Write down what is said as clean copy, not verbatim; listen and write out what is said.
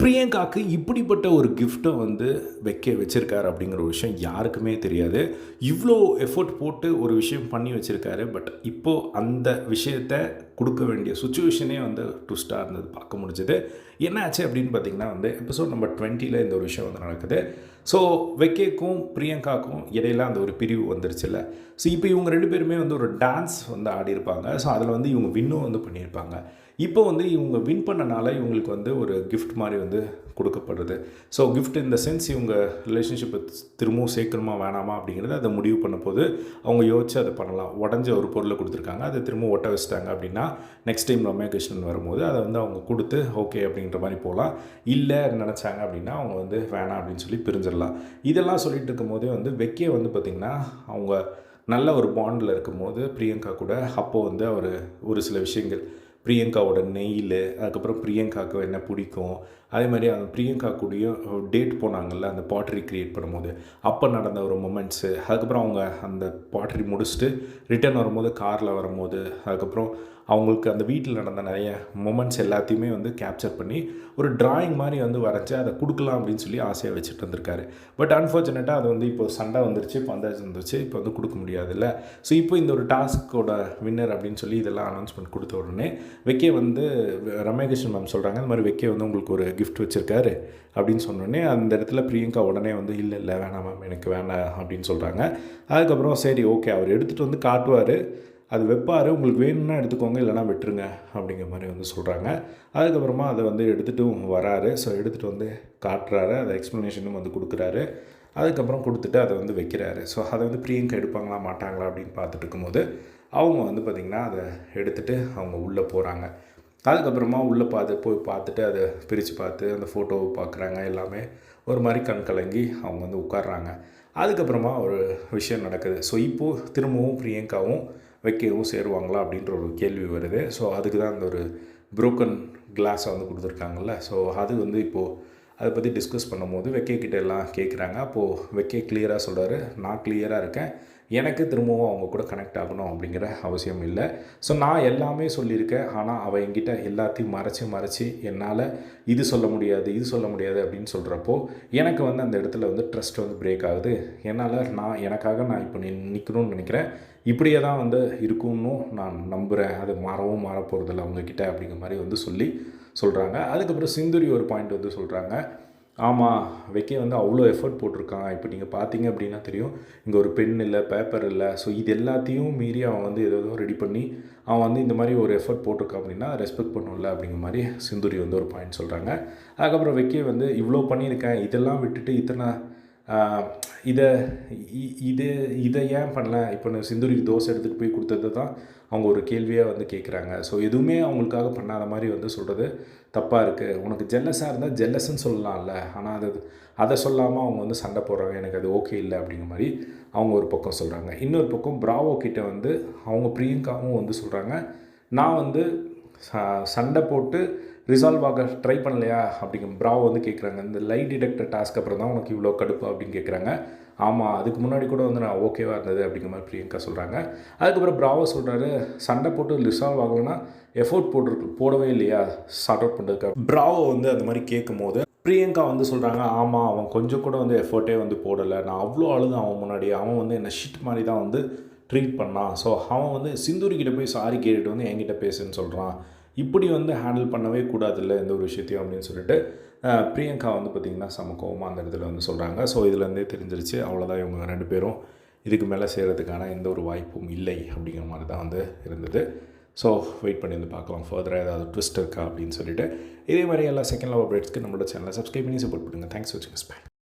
பிரியங்காக்கு இப்படிப்பட்ட ஒரு கிஃப்ட்டை வந்து வச்சிருக்காரு அப்படிங்கிற ஒரு விஷயம் யாருக்குமே தெரியாது. இவ்வளோ எஃபோர்ட் போட்டு ஒரு விஷயம் பண்ணி வச்சுருக்காரு. பட் இப்போது அந்த விஷயத்தை கொடுக்க வேண்டிய சுச்சுவேஷனே வந்து ட்விஸ்ட்டாக இருந்தது பார்க்க முடிஞ்சது. என்ன ஆச்சு அப்படின்னு பார்த்தீங்கன்னா வந்து எபிசோட் நம்பர் 20ல் இந்த ஒரு விஷயம் வந்து நடக்குது. ஸோ வெக்கேக்கும் பிரியங்காக்கும் இடையில அந்த ஒரு பிரிவு வந்துருச்சுல்ல. ஸோ இப்போ இவங்க 2 பேருமே வந்து ஒரு டான்ஸ் வந்து ஆடியிருப்பாங்க. ஸோ அதில் வந்து இவங்க வின்னும் வந்து பண்ணியிருப்பாங்க. இப்போ வந்து இவங்க வின் பண்ணனால இவங்களுக்கு வந்து ஒரு கிஃப்ட் மாதிரி வந்து கொடுக்கப்படுது. ஸோ கிஃப்ட் இந்த சென்ஸ் இவங்க ரிலேஷன்ஷிப்பை திரும்பவும் சேர்க்கணுமா வேணாமா அப்படிங்கிறத அதை முடிவு பண்ண போது அவங்க யோசிச்சு அதை பண்ணலாம். உடஞ்ச ஒரு பொருளை கொடுத்துருக்காங்க, அதை திரும்ப ஒட்ட வச்சுட்டாங்க அப்படின்னா நெக்ஸ்ட் டைம் ரம்யா கிருஷ்ணன் வரும்போது அதை வந்து அவங்க கொடுத்து ஓகே அப்படின்ற மாதிரி போகலாம். இல்லை நினச்சாங்க அப்படின்னா அவங்க வந்து வேணாம் அப்படின்னு சொல்லி பிரிஞ்சிடலாம். இதெல்லாம் சொல்லிட்டு இருக்கும் போதே வந்து வெக்கே வந்து பார்த்திங்கன்னா அவங்க நல்ல ஒரு பாண்டில் இருக்கும்போது பிரியங்கா கூட அப்போது வந்து அவர் ஒரு சில விஷயங்கள் பிரியங்காவோட நெயில், அதுக்கப்புறம் பிரியங்காவுக்கு என்ன பிடிக்கும், அதே மாதிரி அந்த பிரியங்கா கூடயும் டேட் போனாங்கள்ல அந்த பாட்ரி க்ரியேட் பண்ணும்போது அப்போ நடந்த ஒரு மொமெண்ட்ஸு, அதுக்கப்புறம் அவங்க அந்த பாட்ரி முடிச்சுட்டு ரிட்டர்ன் வரும்போது காரில் வரும்போது, அதுக்கப்புறம் அவங்களுக்கு அந்த வீட்டில் நடந்த நிறைய மொமெண்ட்ஸ் எல்லாத்தையுமே வந்து கேப்சர் பண்ணி ஒரு ட்ராயிங் மாதிரி வந்து வரைஞ்சி அதை கொடுக்கலாம் அப்படின்னு சொல்லி ஆசையாக வச்சுட்டு வந்திருக்காரு. பட் அன்ஃபார்ச்சுனேட்டாக அது வந்து இப்போ சண்டை வந்துருச்சு, பந்தாச்சு வந்துருச்சு, இப்போ வந்து கொடுக்க முடியாதுல்ல. ஸோ இப்போ இந்த ஒரு டாஸ்க்கோட வின்னர் அப்படின்னு சொல்லி இதெல்லாம் அனௌன்ஸ்மெண்ட் கொடுத்த உடனே வெக்கே வந்து ரம்யா கிருஷ்ணன் மேம் சொல்கிறாங்க, இந்த மாதிரி வெக்கே வந்து உங்களுக்கு ஒரு கிஃப்ட் வச்சுருக்காரு அப்படின்னு சொன்னோடனே அந்த இடத்துல பிரியங்கா உடனே வந்து இல்லை வேணாம் மேம் எனக்கு வேணாம் அப்படின்னு சொல்கிறாங்க. அதுக்கப்புறம் சரி ஓகே அவர் எடுத்துகிட்டு வந்து காட்டுவார், அது வைப்பார், உங்களுக்கு வேணும்னா எடுத்துக்கோங்க இல்லைனா விட்டுருங்க அப்படிங்கிற மாதிரி வந்து சொல்கிறாங்க. அதுக்கப்புறமா அதை வந்து எடுத்துகிட்டும் வராரு. ஸோ எடுத்துகிட்டு வந்து காட்டுறாரு, அதை எக்ஸ்ப்ளனேஷனும் வந்து கொடுக்குறாரு. அதுக்கப்புறம் கொடுத்துட்டு அதை வந்து வைக்கிறாரு. ஸோ அதை வந்து பிரியங்கா எடுப்பாங்களா மாட்டாங்களா அப்படின்னு பார்த்துட்டு இருக்கும்போது அவங்க வந்து பார்த்திங்கன்னா அதை எடுத்துகிட்டு அவங்க உள்ளே போகிறாங்க. அதுக்கப்புறமா உள்ளே போய் பார்த்துட்டு அதை பிரித்து பார்த்து அந்த ஃபோட்டோவை பார்க்குறாங்க. எல்லாமே ஒரு மாதிரி கண் கலங்கி அவங்க வந்து உட்கார்றாங்க. அதுக்கப்புறமா ஒரு விஷயம் நடக்குது. ஸோ இப்போது திரும்பவும் பிரியங்காவும் வைக்கவும் சேருவாங்களா அப்படின்ற ஒரு கேள்வி வருது. ஸோ அதுக்கு தான் அந்த ஒரு ப்ரோக்கன் கிளாஸை வந்து கொடுத்துருக்காங்கல்ல. ஸோ அது வந்து இப்போது அதை பற்றி டிஸ்கஸ் பண்ணும்போது வெக்கே எல்லாம் கேட்குறாங்க. அப்போது வெக்கே கிளியராக சொல்கிறாரு, நான் கிளியராக இருக்கேன், எனக்கு திரும்பவும் அவங்க கூட கனெக்ட் ஆகணும் அப்படிங்கிற அவசியம் இல்லை. ஸோ நான் எல்லாமே சொல்லியிருக்கேன், ஆனால் அவள் என்கிட்ட எல்லாத்தையும் மறைச்சி என்னால் இது சொல்ல முடியாது அப்படின்னு சொல்கிறப்போ எனக்கு வந்து அந்த இடத்துல வந்து ட்ரஸ்ட் வந்து பிரேக் ஆகுது. என்னால் எனக்காக நான் இப்போ நிற்கணும்னு நினைக்கிறேன், இப்படியே தான் வந்து இருக்கும்னு நான் நம்புகிறேன், அது மாற போகிறதில்ல அவங்கக்கிட்ட அப்படிங்கிற மாதிரி வந்து சொல்கிறாங்க. அதுக்கப்புறம் சிந்துரி ஒரு பாயிண்ட் வந்து சொல்கிறாங்க, ஆமாம் வெக்கே வந்து அவ்வளோ எஃபர்ட் போட்டிருக்கான், இப்போ நீங்கள் பார்த்தீங்க அப்படின்னா தெரியும், இங்கே ஒரு பென் இல்லை, பேப்பர் இல்லை, ஸோ இது எல்லாத்தையும் மீறி அவன் வந்து ஏதோ ரெடி பண்ணி அவன் வந்து இந்த மாதிரி ஒரு எஃபர்ட் போட்டிருக்கான் அப்படின்னா ரெஸ்பெக்ட் பண்ணும்ல அப்படிங்கிற மாதிரி சிந்துரி வந்து ஒரு பாயிண்ட் சொல்கிறாங்க. அதுக்கப்புறம் வெக்கே வந்து இவ்வளோ பண்ணியிருக்கேன், இதெல்லாம் விட்டுட்டு இத்தனை இதை ஏன் பண்ணல, இப்போ நான் சிந்துரிக்கு தோசை எடுத்துகிட்டு போய் கொடுத்தது தான் அவங்க ஒரு கேள்வியாக வந்து கேட்குறாங்க. ஸோ எதுவுமே அவங்களுக்காக பண்ணாத மாதிரி வந்து சொல்கிறது தப்பாக இருக்குது. உனக்கு ஜெல்லஸாக இருந்தால் ஜெல்லஸ்ன்னு சொல்லலாம்ல, ஆனால் அதை சொல்லாமல் அவங்க வந்து சண்டை போடுறாங்க, எனக்கு அது ஓகே இல்லை அப்படிங்கிற மாதிரி அவங்க ஒரு பக்கம் சொல்கிறாங்க. இன்னொரு பக்கம் பிராவோ கிட்டே வந்து அவங்க பிரியங்காவும் வந்து சொல்கிறாங்க, நான் வந்து சண்டை போட்டு ரிசால்வ் ஆக ட்ரை பண்ணலையா அப்படிங்க பிராவோ வந்து கேட்குறாங்க. இந்த லை டிடெக்டர் டாஸ்க் அப்புறம் தான் உனக்கு இவ்வளோ கடுப்பு அப்படின்னு கேட்குறாங்க. ஆமாம், அதுக்கு முன்னாடி கூட வந்து நான் ஓகேவாக இருந்தது அப்படிங்கிற மாதிரி பிரியங்கா சொல்கிறாங்க. அதுக்கப்புறம் பிராவோ சொல்கிறாரு, சண்டை போட்டு ரிசால்வ் ஆகலைன்னா எஃபோர்ட் போடவே இல்லையா சார்ட் அவுட் பண்ணுறதுக்கு. பிராவோ வந்து அந்த மாதிரி கேட்கும் போது பிரியங்கா வந்து சொல்கிறாங்க, ஆமாம் அவன் கொஞ்சம் கூட வந்து எஃபோர்ட்டே வந்து போடலை, நான் அவ்வளோ அழுது அவன் முன்னாடி, அவன் வந்து என்னை ஷிட் மாதிரி தான் வந்து ட்ரீட் பண்ணான். ஸோ அவன் வந்து சிந்துரிக்கிட்ட போய் சாரி கேட்டுட்டு வந்து என்கிட்ட பேசுன்னு சொல்கிறான், இப்படி வந்து ஹேண்டில் பண்ணவே கூடாதுல்ல எந்த ஒரு விஷயத்தையும் அப்படின்னு சொல்லிட்டு பிரியங்கா வந்து பார்த்திங்கன்னா சமக்கோவமாக அந்த இடத்துல வந்து சொல்கிறாங்க. ஸோ இதுலேருந்தே தெரிஞ்சிருச்சு, அவ்வளோதான் இவங்க 2 பேரும் இதுக்கு மேலே செய்கிறதுக்கான எந்த ஒரு வாய்ப்பும் இல்லை அப்படிங்கிற மாதிரி தான் வந்து இருந்தது. ஸோ வெயிட் பண்ணி வந்து பார்க்கலாம் ஃபர்தராக ஏதாவது ட்விஸ்ட் இருக்கா அப்படின்னு சொல்லிட்டு. இதே மாதிரி எல்லா செகண்ட் லவ் அப்டேட்ஸ்க்கு நம்மளோட சேனலை சப்ஸ்கிரைப் பண்ணி சப்போர்ட் பண்ணுங்கள். தேங்க்ஸ் ஃபார் வாட்சிங். பை.